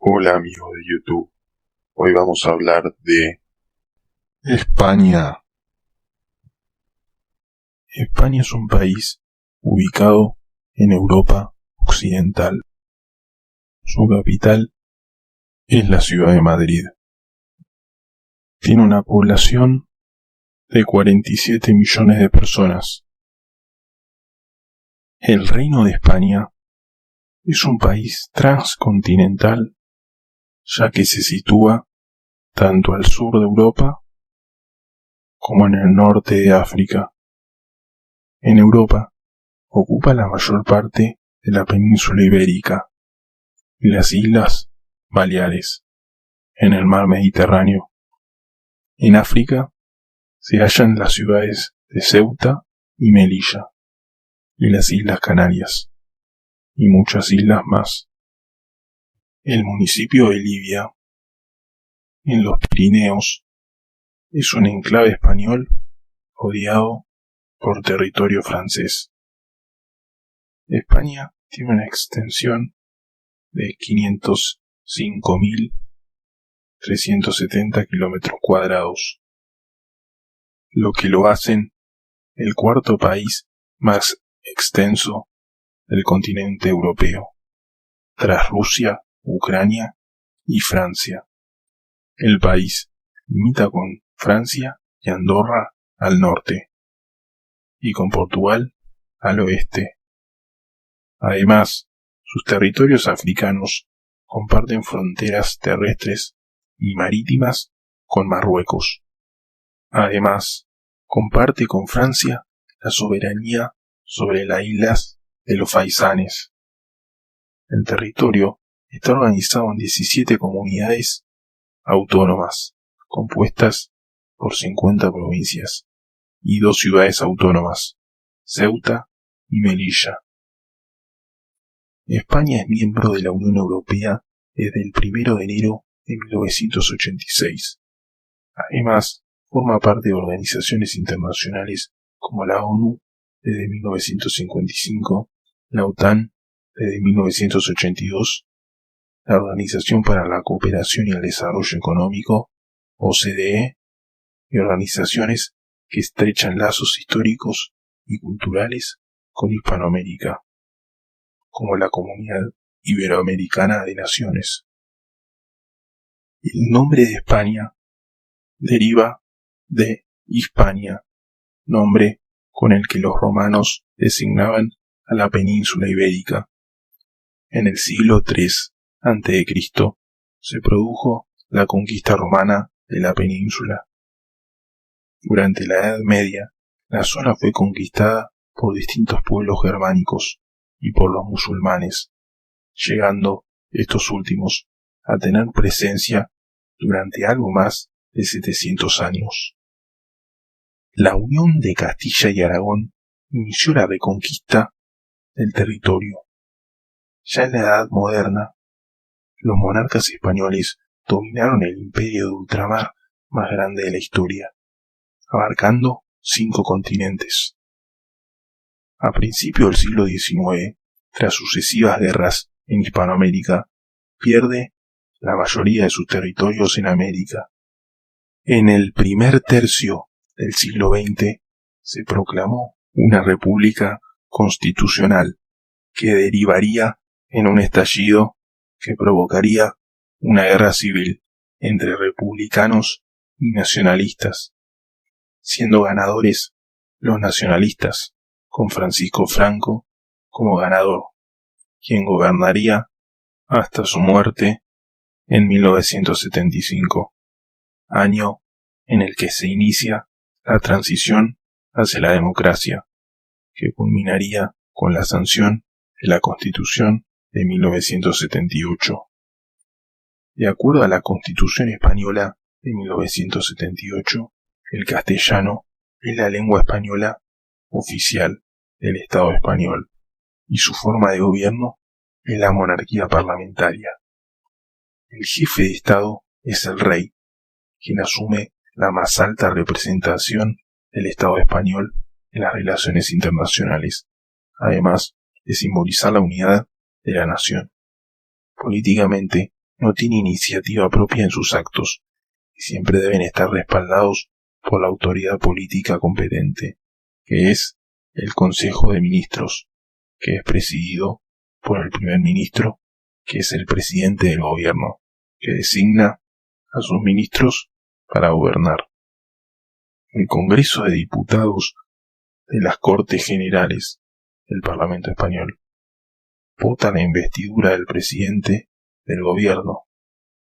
Hola amigos de YouTube, hoy vamos a hablar de España. España es un país ubicado en Europa Occidental. Su capital es la ciudad de Madrid. Tiene una población de 47 millones de personas. El Reino de España es un país transcontinental, ya que se sitúa tanto al sur de Europa como en el norte de África. En Europa ocupa la mayor parte de la península ibérica y las islas Baleares, en el mar Mediterráneo. En África se hallan las ciudades de Ceuta y Melilla, y las Islas Canarias, y muchas islas más. El municipio de Libia, en los Pirineos, es un enclave español rodeado por territorio francés. España tiene una extensión de 505.370 kilómetros cuadrados, lo que lo hacen el cuarto país más extenso del continente europeo, tras Rusia, Ucrania y Francia. El país limita con Francia y Andorra al norte, y con Portugal al oeste. Además, sus territorios africanos comparten fronteras terrestres y marítimas con Marruecos. Además, comparte con Francia la soberanía sobre las islas de los Faisanes. El territorio está organizado en 17 comunidades autónomas, compuestas por 50 provincias, y 2 ciudades autónomas, Ceuta y Melilla. España es miembro de la Unión Europea desde el 1 de enero de 1986. Además, forma parte de organizaciones internacionales como la ONU desde 1955, la OTAN desde 1982, la Organización para la Cooperación y el Desarrollo Económico, OCDE, y organizaciones que estrechan lazos históricos y culturales con Hispanoamérica, como la Comunidad Iberoamericana de Naciones. El nombre de España deriva de Hispania, nombre con el que los romanos designaban a la península ibérica. En el siglo III a.C. se produjo la conquista romana de la península. Durante la Edad Media, la zona fue conquistada por distintos pueblos germánicos y por los musulmanes, llegando estos últimos a tener presencia durante algo más de 700 años. La Unión de Castilla y Aragón inició la reconquista del territorio. Ya en la Edad Moderna, los monarcas españoles dominaron el imperio de ultramar más grande de la historia, abarcando 5 continentes. A principios del siglo XIX, tras sucesivas guerras en Hispanoamérica, pierde la mayoría de sus territorios en América. En el primer tercio del siglo XX se proclamó una república constitucional que derivaría en un estallido que provocaría una guerra civil entre republicanos y nacionalistas, siendo ganadores los nacionalistas, con Francisco Franco como ganador, quien gobernaría hasta su muerte en 1975, año en el que se inicia la transición hacia la democracia, que culminaría con la sanción de la Constitución de 1978. De acuerdo a la Constitución española de 1978, el castellano es la lengua española oficial del Estado español, y su forma de gobierno es la monarquía parlamentaria. El jefe de Estado es el rey, quien asume la más alta representación del Estado español en las relaciones internacionales, además de simbolizar la unidad de la nación. Políticamente, no tiene iniciativa propia en sus actos y siempre deben estar respaldados por la autoridad política competente, que es el Consejo de Ministros, que es presidido por el primer ministro, que es el presidente del gobierno, que designa a sus ministros para gobernar. El Congreso de Diputados de las Cortes Generales del Parlamento Español vota la investidura del presidente del gobierno,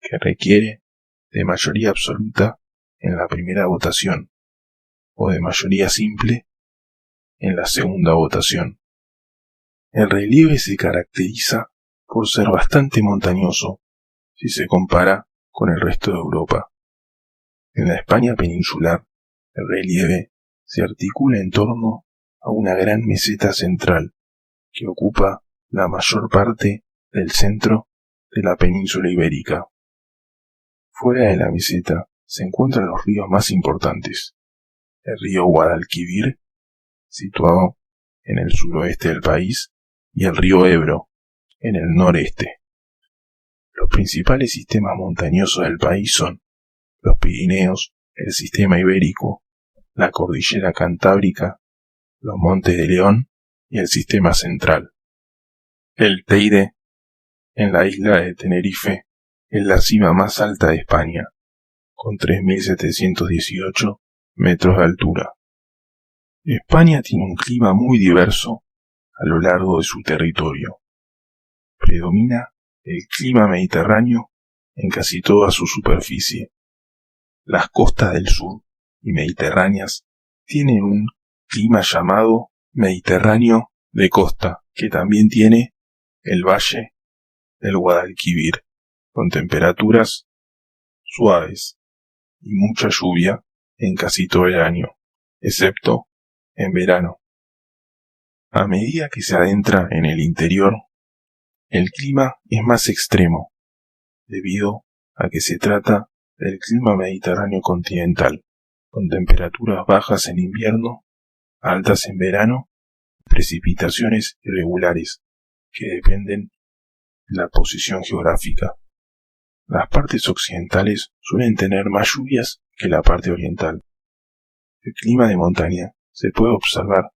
que requiere de mayoría absoluta en la primera votación o de mayoría simple en la segunda votación. El relieve se caracteriza por ser bastante montañoso si se compara con el resto de Europa. En la España peninsular, el relieve se articula en torno a una gran meseta central que ocupa la mayor parte del centro de la península ibérica. Fuera de la meseta se encuentran los ríos más importantes. El río Guadalquivir, situado en el suroeste del país, y el río Ebro, en el noreste. Los principales sistemas montañosos del país son los Pirineos, el sistema ibérico, la cordillera cantábrica, los montes de León y el sistema central. El Teide, en la isla de Tenerife, es la cima más alta de España, con 3.718 metros de altura. España tiene un clima muy diverso a lo largo de su territorio. Predomina el clima mediterráneo en casi toda su superficie. Las costas del sur y mediterráneas tienen un clima llamado Mediterráneo de costa, que también tiene el valle del Guadalquivir, con temperaturas suaves y mucha lluvia en casi todo el año, excepto en verano. A medida que se adentra en el interior, el clima es más extremo, debido a que se trata del clima mediterráneo continental, con temperaturas bajas en invierno, altas en verano, precipitaciones irregulares, que dependen de la posición geográfica. Las partes occidentales suelen tener más lluvias que la parte oriental. El clima de montaña se puede observar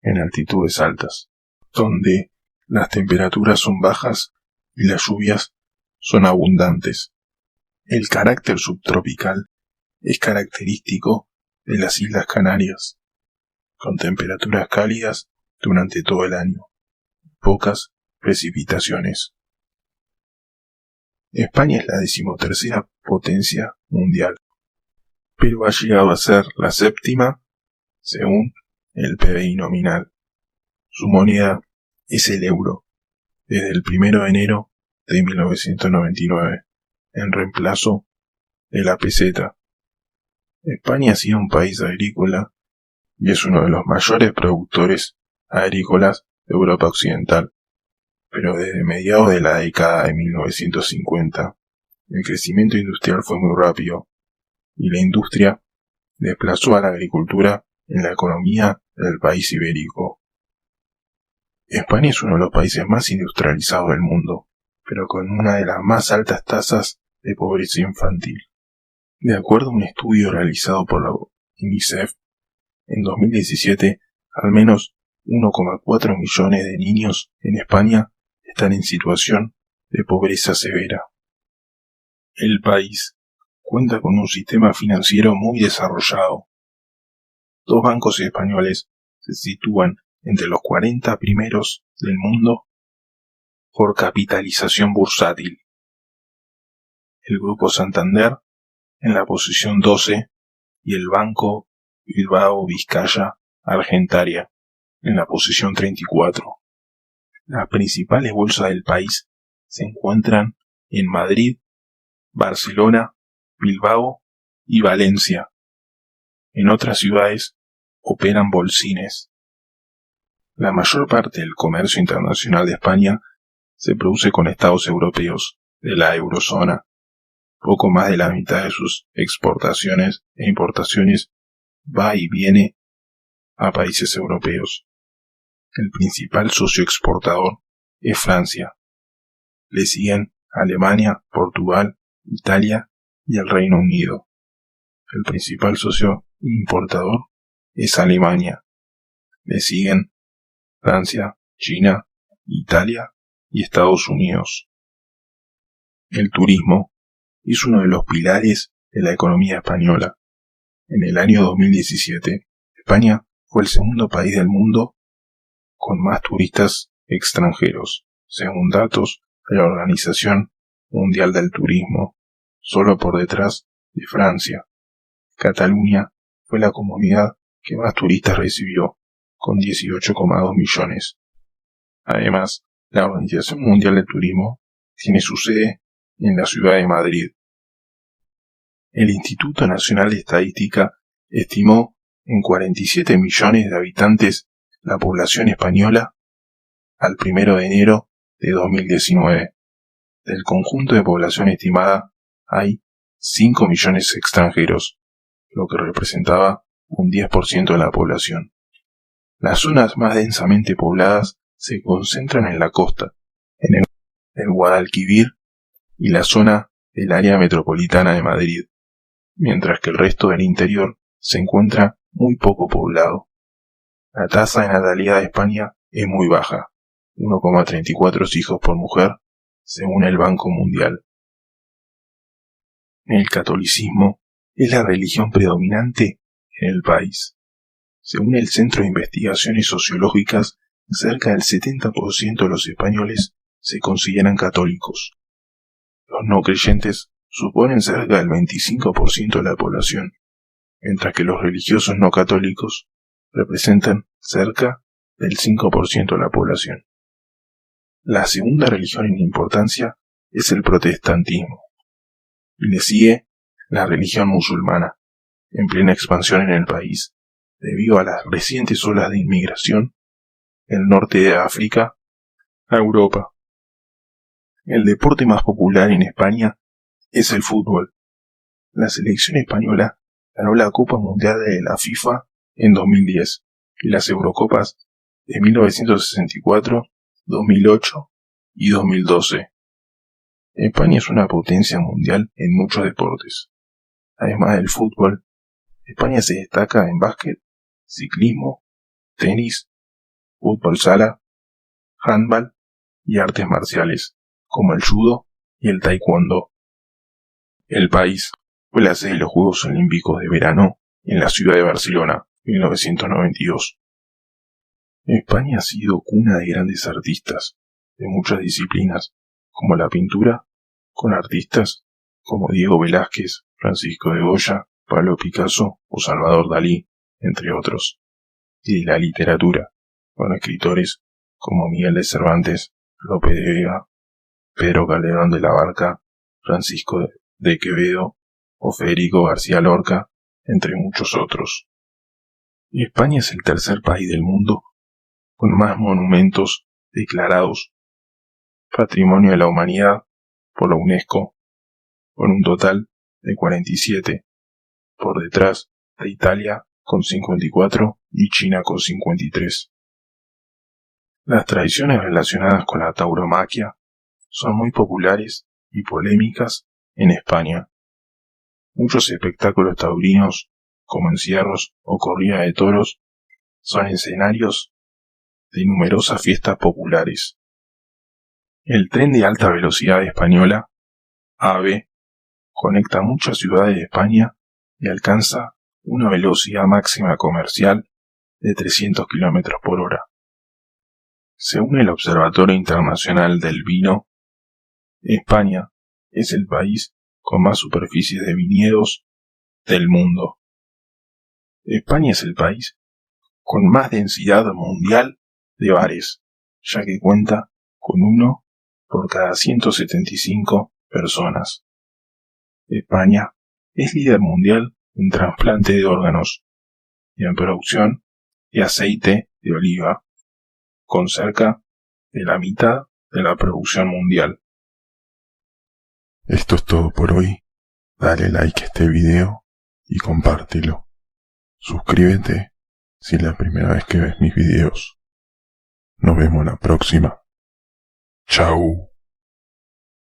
en altitudes altas, donde las temperaturas son bajas y las lluvias son abundantes. El carácter subtropical es característico de las Islas Canarias, con temperaturas cálidas durante todo el año, pocas precipitaciones. España es la 13ª potencia mundial, pero ha llegado a ser la 7ª según el PBI nominal. Su moneda es el euro, desde el 1 de enero de 1999, en reemplazo de la peseta. España ha sido un país agrícola y es uno de los mayores productores agrícolas de Europa Occidental, pero desde mediados de la década de 1950, el crecimiento industrial fue muy rápido y la industria desplazó a la agricultura en la economía del país ibérico. España es uno de los países más industrializados del mundo, pero con una de las más altas tasas de pobreza infantil. De acuerdo a un estudio realizado por la UNICEF, en 2017, al menos 1,4 millones de niños en España están en situación de pobreza severa. El país cuenta con un sistema financiero muy desarrollado. 2 bancos españoles se sitúan entre los 40 primeros del mundo por capitalización bursátil. El Grupo Santander en la posición 12 y el Banco Bilbao Vizcaya Argentaria en la posición 34. Las principales bolsas del país se encuentran en Madrid, Barcelona, Bilbao y Valencia. En otras ciudades operan bolsines. La mayor parte del comercio internacional de España se produce con estados europeos de la eurozona. Poco más de la mitad de sus exportaciones e importaciones va y viene a países europeos. El principal socio exportador es Francia. Le siguen Alemania, Portugal, Italia y el Reino Unido. El principal socio importador es Alemania. Le siguen Francia, China, Italia y Estados Unidos. El turismo es uno de los pilares de la economía española. En el año 2017, España fue el segundo país del mundo con más turistas extranjeros, según datos de la Organización Mundial del Turismo, solo por detrás de Francia. Cataluña fue la comunidad que más turistas recibió, con 18,2 millones. Además, la Organización Mundial del Turismo tiene su sede en la ciudad de Madrid. El Instituto Nacional de Estadística estimó en 47 millones de habitantes la población española al 1 de enero de 2019. Del conjunto de población estimada hay 5 millones extranjeros, lo que representaba un 10% de la población. Las zonas más densamente pobladas se concentran en la costa, en el Guadalquivir y la zona del área metropolitana de Madrid, mientras que el resto del interior se encuentra muy poco poblado. La tasa de natalidad de España es muy baja, 1,34 hijos por mujer, según el Banco Mundial. El catolicismo es la religión predominante en el país. Según el Centro de Investigaciones Sociológicas, cerca del 70% de los españoles se consideran católicos. Los no creyentes suponen cerca del 25% de la población, mientras que los religiosos no católicos representan cerca del 5% de la población. La segunda religión en importancia es el protestantismo, y le sigue la religión musulmana, en plena expansión en el país, debido a las recientes olas de inmigración del norte de África a Europa. El deporte más popular en España es el fútbol. La selección española ganó la Copa Mundial de la FIFA en 2010 y las Eurocopas de 1964, 2008 y 2012. España es una potencia mundial en muchos deportes. Además del fútbol, España se destaca en básquet, ciclismo, tenis, fútbol sala, handball y artes marciales, como el judo y el taekwondo. El país fue la sede de los Juegos Olímpicos de Verano en la ciudad de Barcelona, 1992. España ha sido cuna de grandes artistas, de muchas disciplinas, como la pintura, con artistas como Diego Velázquez, Francisco de Goya, Pablo Picasso o Salvador Dalí, entre otros, y de la literatura, con escritores como Miguel de Cervantes, Lope de Vega, Pedro Calderón de la Barca, Francisco de Quevedo o Federico García Lorca, entre muchos otros. España es el tercer país del mundo con más monumentos declarados Patrimonio de la Humanidad por la UNESCO, con un total de 47, por detrás de Italia con 54 y China con 53. Las tradiciones relacionadas con la tauromaquia son muy populares y polémicas en España. Muchos espectáculos taurinos, como encierros o corrida de toros, son escenarios de numerosas fiestas populares. El tren de alta velocidad española, AVE, conecta muchas ciudades de España y alcanza una velocidad máxima comercial de 300 km por hora. Según el Observatorio Internacional del Vino, España es el país con más superficie de viñedos del mundo. España es el país con más densidad mundial de bares, ya que cuenta con uno por cada 175 personas. España es líder mundial en trasplante de órganos y en producción de aceite de oliva, con cerca de la mitad de la producción mundial. Esto es todo por hoy. Dale like a este video y compártelo. Suscríbete si es la primera vez que ves mis videos. Nos vemos la próxima. Chau.